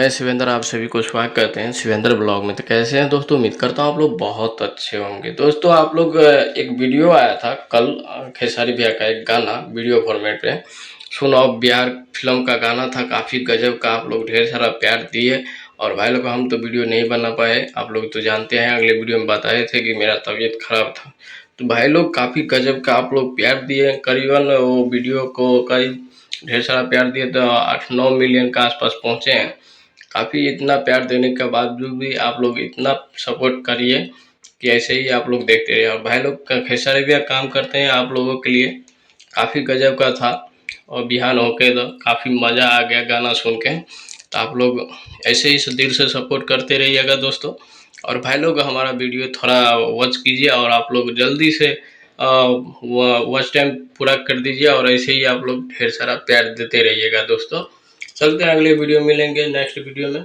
मैं शिवेंद्र आप सभी को स्वागत करते हैं शिवेंद्र ब्लॉग में। तो कैसे हैं दोस्तों, उम्मीद करता हूँ आप लोग बहुत अच्छे होंगे। दोस्तों आप लोग एक वीडियो आया था कल, खेसारी भैया का एक गाना वीडियो फॉर्मेट पे, सुनो अब बिहार फिल्म का गाना था, काफ़ी गजब का। आप लोग ढेर सारा प्यार दिए और भाई लोग हम तो वीडियो नहीं बना पाए। आप लोग तो जानते हैं, अगले वीडियो में बताए थे कि मेरा तबीयत खराब था। तो भाई लोग काफ़ी गजब का आप लोग प्यार दिए, करीबन वो वीडियो को करीब ढेर सारा प्यार दिए तो 8-9 मिलियन के आसपास पहुँचे हैं। काफ़ी इतना प्यार देने के बावजूद भी आप लोग इतना सपोर्ट करिए कि ऐसे ही आप लोग देखते रहिए। और भाई लोग खेसारी भैया काम करते हैं आप लोगों के लिए, काफ़ी गजब का था। और बिहान होके तो काफ़ी मज़ा आ गया गाना सुन के। तो आप लोग ऐसे ही दिल से सपोर्ट करते रहिएगा दोस्तों। और भाई लोग हमारा वीडियो थोड़ा वॉच कीजिए और आप लोग जल्दी से वॉच टाइम पूरा कर दीजिए और ऐसे ही आप लोग ढेर सारा प्यार देते रहिएगा दोस्तों। चलते हैं, अगले वीडियो मिलेंगे नेक्स्ट वीडियो में।